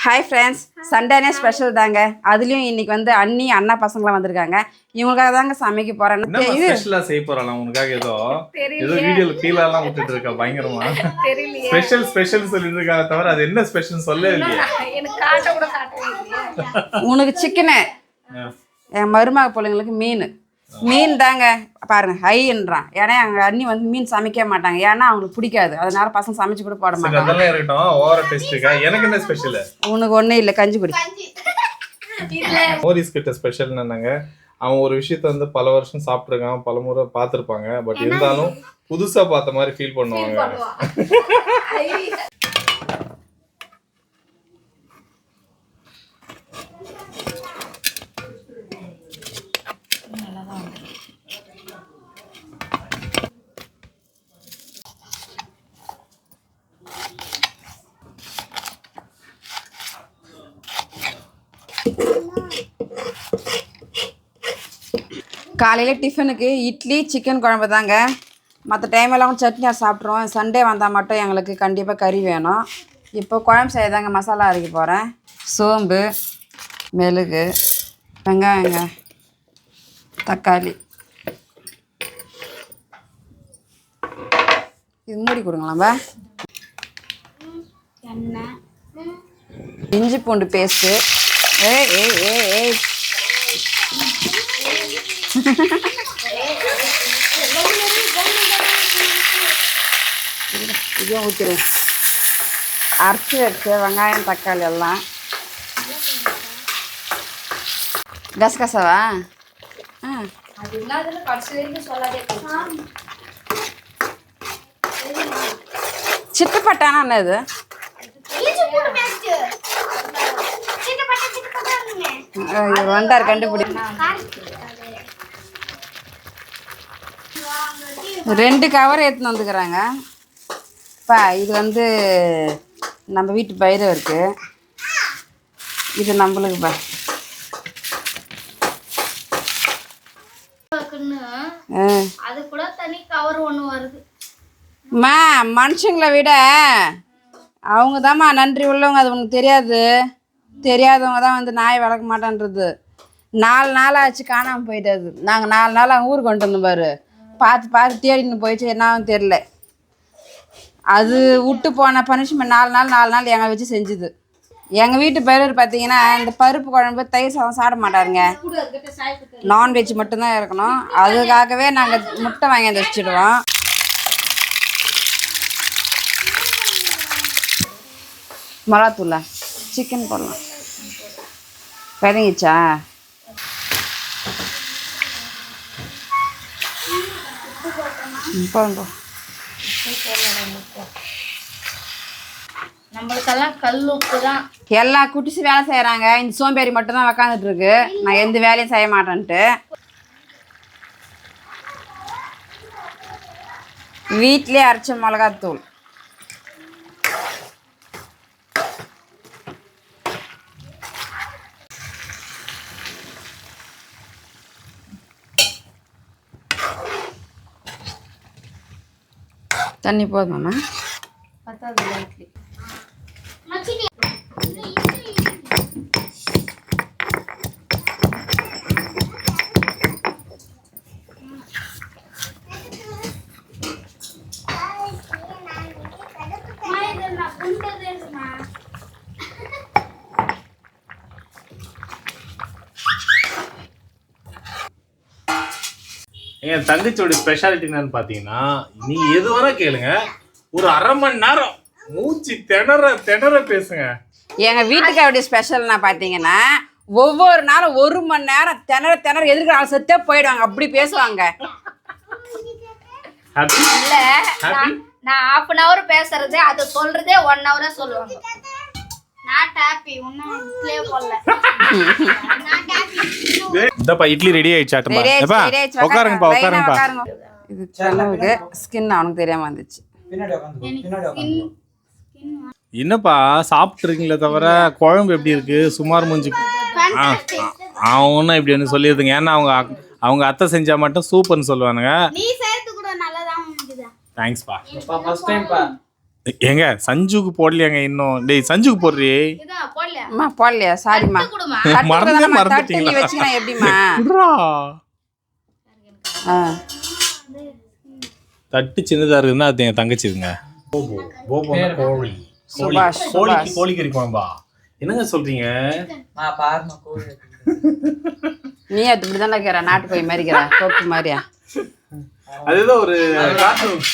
Hi friends, சண்டேனே special தாங்க. அதுலேயும் இன்னைக்கு வந்து அண்ணி அண்ணா பசங்களாம் வந்திருக்காங்க. இவங்களுக்காக தாங்க சமைக்க போறேன். ஸ்பெஷலா செய்ய போறலாம் உனக்காக. ஏதோ வீடியோல கீழெல்லாம் விட்டுட்டு இருக்கா பயங்கரமா. ஸ்பெஷல் சொல்லிட்டு இருக்காங்க தவிர அது என்ன ஸ்பெஷல் சொல்லவே இல்லையா. உனக்கு சிக்கனு, என் மருமக பிள்ளைங்களுக்கு மீன் தாங்க. பாருங்க ஹைன்றான். ஏன்னா எங்க அண்ணி வந்து மீன் சமைக்க மாட்டாங்க, ஏன்னா அவங்களுக்கு பிடிக்காது. அதனால பசங்க சமைச்சு கூட போட மாட்டாங்க. அதெல்லாம் இருக்கட்டும், ஓவர் டேஸ்ட்டுக்கா. எனக்கு என்ன ஸ்பெஷல்? உனக்கு ஒன்றும் இல்லை, கஞ்சி குடி. மோரிஸ் கிட்ட ஸ்பெஷல் என்னங்க, அவன் ஒரு விஷயத்த வந்து பல வருஷம் சாப்பிட்டுருக்கான், பல முறை பார்த்துருப்பாங்க. பட் இருந்தாலும் புதுசா பார்த்த மாதிரி ஃபீல் பண்ணுவாங்க. காலையில் டிஃபனுக்கு இட்லி சிக்கன் குழம்பு தாங்க. மற்ற டைமெல்லாம் சட்னியாக சாப்பிட்ருவோம். சண்டே வந்தால் மட்டும் எங்களுக்கு கண்டிப்பாக கறி வேணும். இப்போ குழம்பு செய்யதாங்க மசாலா அரைக்க போகிறேன். சோம்பு, மிளகு, வெங்காயங்க, தக்காளி. இது மூடி கொடுங்களாம்பா. இஞ்சி பூண்டு பேஸ்ட்டு. ஏய் ஏய் ஏய் ஏய் இதையும் ஊற்றிடுவேன். அரைச்சி வச்சு வெங்காயம் தக்காளி எல்லாம். கசகசாவா? சிட்டுப்பட்டானா என்னது? வந்தார் கண்டுபிடி. 2 கவர் எடுத்துன்னு வந்துக்கிறாங்க. இது வந்து நம்ம வீட்டு பயிரை இருக்கு. இது நம்மளுக்குப்பா. அது கூட தனி கவர் ஒன்று வருது. மனுஷங்களை விட அவங்க தான்மா நன்றி உள்ளவங்க. அது உனக்கு தெரியாதவங்க தான் வந்து நாய் வளர்க்க மாட்டேன்றது. 4 நாள் ஆச்சு காணாமல் போயிட்டாது. நாங்கள் 4 நாள் அவங்க ஊருக்கு கொண்டு வந்தோம் பாரு. பார்த்து தேடின்னு போயிடுச்சு, என்னாவும் தெரில. அது விட்டு போன பனிஷ்மெண்ட் 4 நாள் எங்களை வச்சு செஞ்சுது. எங்கள் வீட்டு பயிர் பார்த்தீங்கன்னா இந்த பருப்பு குழம்பு தயிர் சாதம் சாப்பிட மாட்டாருங்க. நான்வெஜ் மட்டும்தான் இருக்கணும். அதுக்காகவே நாங்கள் முட்டை வாங்கி வந்து வச்சுடுவோம். மிளகாத்தூளா? சிக்கன் போடலாம். விதங்கிச்சா? நம்மளுக்கெல்லாம் கல் உப்பு தான். எல்லா குட்டிச்சு வேலை செய்கிறாங்க. இந்த சோம்பேறி மட்டும்தான் உக்காந்துட்டு இருக்கு, நான் எந்த வேலையும் செய்ய மாட்டேன்ட்டு. வீட்டிலே அரைச்ச மிளகாத்தூள். தண்ணி போதுமாம்மா? பத்தாது. என் தங்கச்சியோட ஸ்பெஷாலிட்டி என்னன்னு பார்த்தீங்கன்னா, நீ எது வேணா கேளுங்க, ஒரு 1/2 மணி நேரம் மூச்சு திணற பேசுங்க. எங்கள் வீட்டுக்கு அப்படி ஸ்பெஷல்னா பார்த்தீங்கன்னா ஒவ்வொரு நாளும் 1 மணி நேரம் திணற எதிர்க்கிற ஆள் செத்தே போயிடுவாங்க. அப்படி பேசுவாங்க. இல்ல, நான் 1/2 hour பேசுறது, அது சொல்றதே 1 hour சொல்லுவாங்க. இந்தப்பா இட்லி ரெடி ஆயிடுச்சாட்டமா? உட்காருங்கப்பா உட்காருங்கப்பா. இது கனவுக்கு ஸ்கின் அவனுக்கு தெரியாம வந்துச்சு. என்னப்பா சாப்பிட்டு இருக்கீங்களே தவிர குழம்பு எப்படி இருக்கு? சுமார் மூஞ்சி. அவனும் இப்படி ஒன்று சொல்லிடுதுங்க. ஏன்னா அவங்க அத்தை செஞ்சா மட்டும் சூப்பர்னு சொல்லுவானுங்க. தேங்க்ஸ்பா. ஃபர்ஸ்ட் டைம் பா. ஏங்க சஞ்சுக்கு போடலையாங்க இன்னும்? டேய் சஞ்சுக்கு போடுறீ. இதா போடல. அம்மா போடலையா சாரிம்மா குடுமா தட்டு நீ வச்சுக்கினா எப்படிம்மா ஆ தட்டு சின்னதா இருக்குன்னா அது என் தங்கச்சிதுங்க கோழி சுபாஷ் கோழிக்கறி குழம்பா என்னங்க சொல்றீங்க நீ இப்படி தானே இருக்கிற நாட்டு போய் மாதிரிக்கிற தொப்பு மாதிரியா அதுதான் ஒரு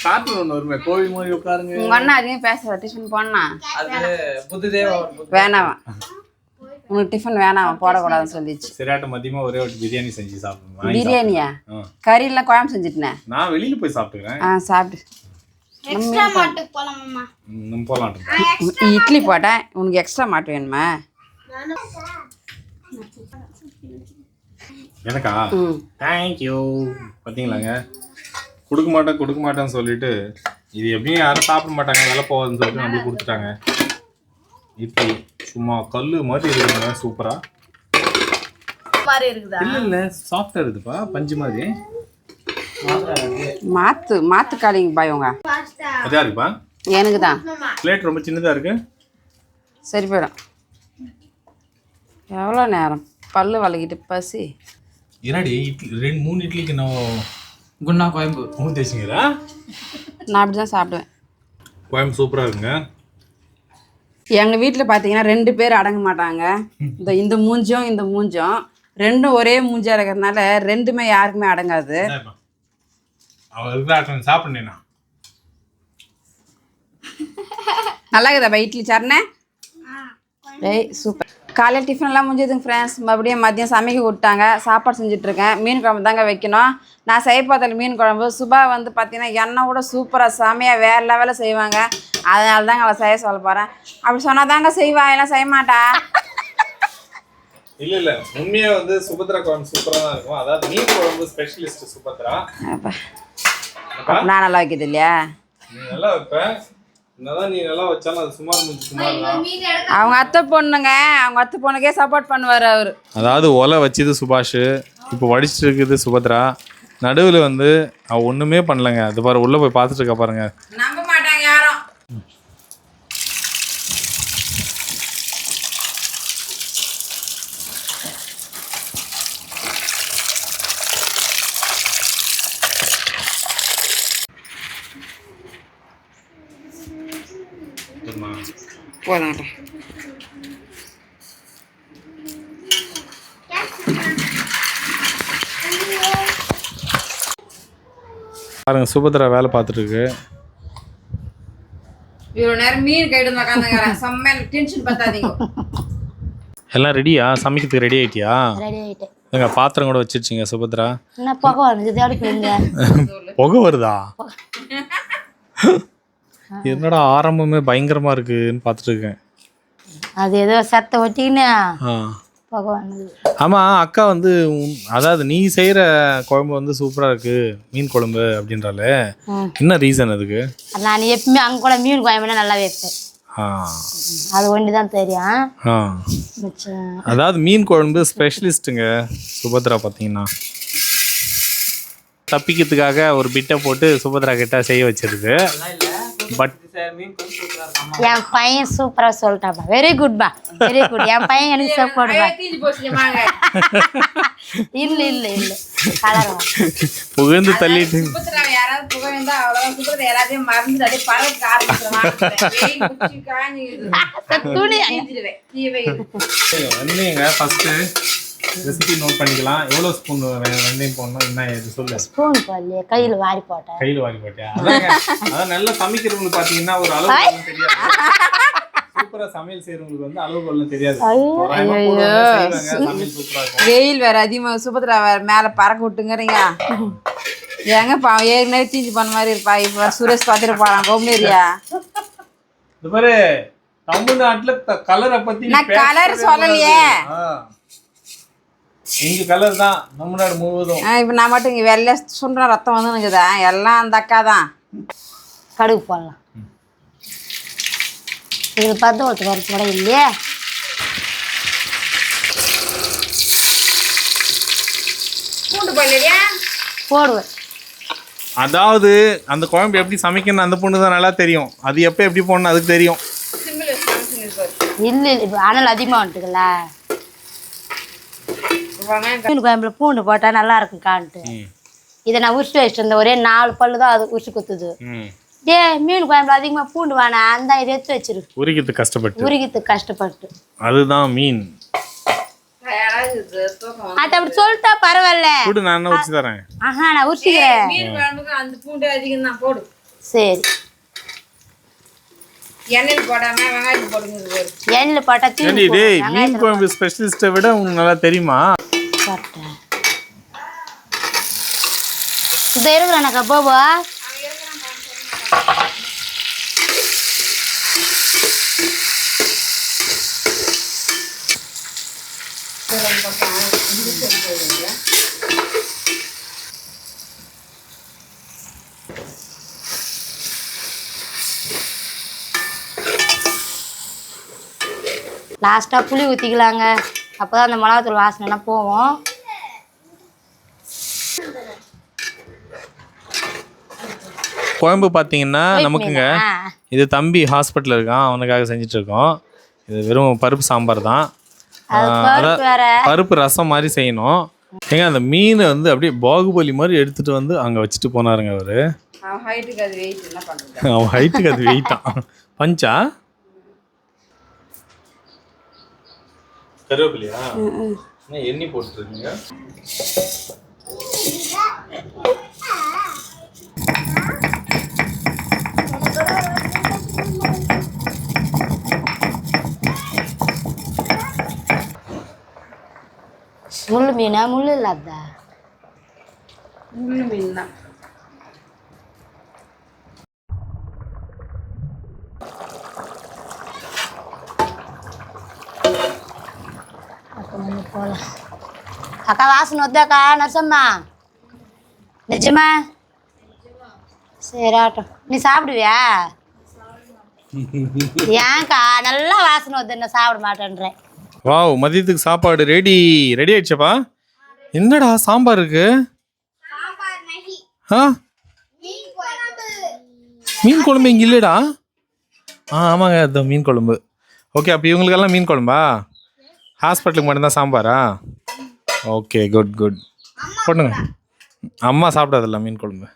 கார்ட்டூன் ஒன்று வருமே கோழி மாதிரி உட்காருங்க உங்க அண்ணா அதிகம் பேசுற டிஃபன் போனா வேணாம் உனக்கு டிஃபன் வேணாம் போடக்கூடாதுன்னு சொல்லிச்சு சரியாட்ட மதியமா ஒரே ஒரு பிரியாணி செஞ்சு சாப்பிடுங்க பிரியாணியா கறியெல்லாம் குழம்பு செஞ்சுட்டேன் நான் வெளியில போய் சாப்பிட்டுக்கிறேன் சாப்பிட்டு எக்ஸ்ட்ரா மாட்டுக்கு போலாமாம்மா போலாம் இட்லி போட்டேன் உனக்கு எக்ஸ்ட்ரா மாட்டு வேணுமா எனக்கா தேங்க்யூ பார்த்தீங்களாங்க கொடுக்க மாட்டேன்னு சொல்லிட்டு இது எப்படியும் யாரும் சாப்பிட மாட்டாங்க விலை போகாதுன்னு சொல்லிட்டு நம்மளுக்கு கொடுத்துட்டாங்க இட்லி சும்மா கல் மாதிரி இருக்குதுங்க சூப்பரா மாதிரி இருக்குதா இல்ல சாஃப்டா இருக்குதுப்பா பஞ்சு மாதிரி மாத்து காலிங்க பாய் உங்க அதா இருக்குப்பா எனக்கு தான் பிளேட் ரொம்ப சின்னதா இருக்கு சரி போயிடும் எவ்வளோ நேரம் பல்லு வளக்கிட்டு பசி என்னடி இட்லி 3 இட்லிக்கு நான் குண்ணா கோயம்பு தேசிங்களா நான் அப்படி தான் சாப்பிடுவேன் கோயம்பு சூப்பராக இருக்குங்க எங்கள் வீட்டில் பார்த்தீங்கன்னா 2 பேர் அடங்க மாட்டாங்க இந்த மூஞ்சும் ரெண்டும் ஒரே மூஞ்சியாக இருக்கிறதுனால ரெண்டுமே யாருக்குமே அடங்காது சாப்பிடுனேண்ணா நல்லா இருக்குதா இட்லி சரணே டேய் சூப்பர் காலையில் டிஃபன்லாம் முடிஞ்சதுங்க ஃப்ரெண்ட்ஸ் மறுபடியும் மதியம் சமைக்க விட்டாங்க சாப்பாடு செஞ்சிட்ருக்கேன் மீன் குழம்பு தாங்க வைக்கணும் நான் செய்ய பார்த்தல மீன் குழம்பு சுபா வந்து பார்த்தீங்கன்னா எண்ணெய் கூட சூப்பராக செமையாக வேறு லெவலில் செய்வாங்க அதனால தாங்க அவளை செய்ய சொல்ல போகிறேன் அப்படி சொன்னால் தாங்க செய்வா எல்லாம் செய்ய மாட்டா இல்ல உண்மையா வந்து சுபத்ரா குழம்பு சூப்பரா தான் இருக்கும் அதாவது மீன் குழம்பு ஸ்பெஷலிஸ்ட் சுபத்ரா நான் நல்லா வைக்கிறது இல்லையா நீ நல்லா வைப்ப என்னதான் நீ நல்லா வச்சாலும் அது சுமார் தான் அவங்க அத்தை பொண்ணுக்கே சப்போர்ட் பண்ணுவார் அவர் அதாவது ஒலை வச்சது சுபாஷ் இப்போ வடிச்சிட்டு இருக்குது சுபத்ரா நடுவில் வந்து அவ ஒண்ணுமே பண்ணலங்க அது பாரு உள்ள போய் பார்த்துட்டு இருக்கா பாருங்க நம்ப மாட்டாங்க யாரும் போதாங்க பாருங்க சுபத்ரா வேலை பார்த்துட்டு இருக்கு இவ்வளோ நேரம் மீன் கைடு உட்காந்துங்கிறேன் செம்ம டென்ஷன் பத்தாதீங்க எல்லாம் ரெடியா சமைக்கிறதுக்கு ரெடி ஆயிட்டியா ரெடி ஆயிட்டேன் எங்க பாத்திரம் கூட வச்சிருச்சிங்க சுபத்ரா என்ன புகை வருது அடுப்புங்க புகை வருதா என்னடா ஆரம்பமே பயங்கரமா இருக்குன்னு பார்த்துட்டு இருக்கேன் அது ஏதோ சத்த ஒட்டிக்கின்னு புகை வந்தது ஆமா அக்கா வந்து அதாவது நீ செய்யற குழம்பு வந்து சூப்பரா இருக்கு மீன் குழம்பு அப்படின்றாலே என்ன ரீசன் அதுக்கு நான் எப்பவுமே அங்கே கூட மீன் குழம்புனா நல்லா வைப்பேன் அது ஒண்டி தான் தெரியும் அதாவது மீன் குழம்பு ஸ்பெஷலிஸ்ட்டுங்க சுபத்ரா பார்த்தீங்கன்னா தப்பிக்கிறதுக்காக ஒரு பிட்டை போட்டு சுபத்ரா கிட்ட செய்ய வச்சிருக்கு பட் என் பையன் சூப்பரா சொல்லிட்டாப்பா வெரி குட் பா வெரி குட் என் பையன் எனக்கு சப்போர்ட் இல்ல இல்ல இல்ல கலர் புகழ்ந்து தள்ளிட்டு ஃபர்ஸ்ட் ரெசிபி நோட் பண்ணிக்கலாம் எவ்வளவு ஸ்பூன் வெந்தயம் போடணும் என்ன இது சொல்லு ஸ்பூன் போடல கையில வாரி போட்டியா அதான் நல்லா சமைக்கிறவங்களுக்கு பாத்தீங்கன்னா ஒரு அளவு தெரியாது சூப்பரா சமையல் செய்யறவங்களுக்கு வந்து அளவுகள்லாம் தெரியாது வெயில் வேற அதிகமாக சுபத்ரா வேற மேல பறக்க விட்டுங்கிறீங்க ஏங்க ஏற்கனவே தீஞ்சு பண்ண மாதிரி இருப்பா இப்ப சுரேஷ் பார்த்துட்டு போறான் கோமேரியா இது பாரு தமிழ்நாட்டுல கலரை பத்தி நான் கலர் சொல்லலையே இங்க கலர் தான் தமிழ்நாடு முழுவதும் இப்போ நான் மட்டும் இங்கே வெள்ளை சுண்டா ரத்தம் வந்துனுக்குதா எல்லாம் அந்த அக்கா தான் கடுகு போடலாம் இது பார்த்து ஒருத்தர் வரத்து கூட இல்லையே பூண்டு போடலையா போடுவேன் அதாவது அந்த குழம்பு எப்படி சமைக்கணும் அந்த பொண்ணு தான் நல்லா தெரியும் அது எப்போ எப்படி போடணும் அதுக்கு தெரியும் சிம்பிள் இல்லை இப்போ அனல் அதிகமாக வந்துட்டுங்கள மீன் குழம்புல பூண்டு போட்டால் நல்லா இருக்கும் கான்ட்டு இதை நான் உரிச்சு வச்சுட்டு இருந்தேன் ஒரே 4 பல்லு தான் அது உரிச்சு குத்துது டே மீன் குழம்புல அதிகமாக பூண்டு வேணா அந்த இதை எடுத்து வச்சிரு உரிக்கிறதுக்கு கஷ்டப்பட்டு அதுதான் மீன் அது அப்படி சொல்லிட்டா பரவாயில்ல நான் உரிச்சு தரேன் நான் உரிச்சிக்கிறேன் மீன் குழம்புக்கு அந்த பூண்டு அதிகம் தான் போடு. சரி எண்ணெயில் போடாம வெங்காயத்தில் போடுங்க. எண்ணெயில் போட்டா டேய் மீன் குழம்பு ஸ்பெஷலிஸ்ட்டை விட உங்களுக்கு நல்லா தெரியுமா? போட்டேன் இது இருக்கிறானக்கா போபா லாஸ்ட்டாக புளி ஊற்றிக்கலாங்க அப்போ தான் அந்த மிளகாத்தூள் வாசனைலாம் போவோம். குழம்பு பார்த்தீங்கன்னா நமக்குங்க இது தம்பி ஹாஸ்பிட்டலில் இருக்கான், அவனுக்காக செஞ்சுட்டு இருக்கோம். இது வெறும் பருப்பு சாம்பார் தான், பருப்பு ரசம் மாதிரி செய்யணும். ஏங்க அந்த மீன் வந்து அப்படியே பாகுபலி மாதிரி எடுத்துட்டு வந்து அங்கே வச்சுட்டு போனாருங்க அவரு. அவன் ஹைட்டுக்கு அது வெயிட் என்ன பண்ணுறது? அவன் ஹைட்டுக்கு அது வெயிட்டான். பஞ்சா கருவேப்பிலையா எண்ணி போட்டுருக்கீங்க. முள்ளு மீனா முள்ளு இல்லாத முள்ளு மீன் தான். போகலாம். அக்கா வாசனை வந்தாக்கா நர்சம்மா நிஜமா? சரி ஆட்டம். நீ சாப்பிடுவியா? ஏன்க்கா நல்லா வாசனை வந்து நான் சாப்பிட மாட்டேன்றேன். வாவ், மதியத்துக்கு சாப்பாடு ரெடி ஆயிடுச்சப்பா. என்னடா சாம்பார் இருக்கு? மீன் குழம்பு இங்கே இல்லைடா. ஆமாங்க அது மீன் குழம்பு. ஓகே, அப்போ இவங்களுக்கெல்லாம் மீன் குழம்பா? ஹாஸ்பிட்டலுக்கு மட்டும்தான் சாம்பாரா? ஓகே, குட் போட்டுங்க. அம்மா சாப்பிடாதில்ல மீன் குழம்பு.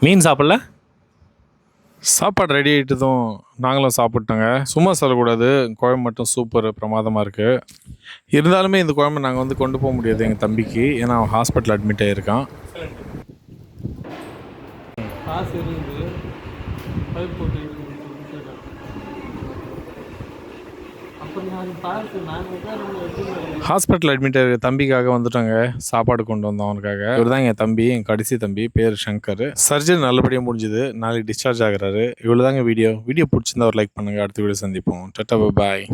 மீன் சாப்பிடல? சாப்பாடு ரெடி ஆகிட்டதும் நாங்களும் சாப்பிட்டோங்க. சும்மா சொல்லக்கூடாது, குழம்பு மட்டும் சூப்பர் பிரமாதமாக இருக்குது. இருந்தாலுமே இந்த குழம்பு நாங்கள் வந்து கொண்டு போக முடியாது எங்கள் தம்பிக்கு, ஏன்னா அவன் ஹாஸ்பிட்டல் அட்மிட் ஆகியிருக்கான். ஹாஸ்பிட்டல் அட்மிட் ஆகிற தம்பிக்காக வந்துட்டாங்க, சாப்பாடு கொண்டு வந்தோம் அவனுக்காக. இவர் தான் என் தம்பி, என் கடைசி தம்பி, பேர் சங்கர். சர்ஜரி நல்லபடியாக முடிஞ்சுது, நாளைக்கு டிஸ்சார்ஜ் ஆகுறாரு. இவ்வளோ தாங்க வீடியோ பிடிச்சிருந்தா ஒரு லைக் பண்ணுங்கள். அடுத்த வீடியோ சந்திப்போம். டாடா, பாய்.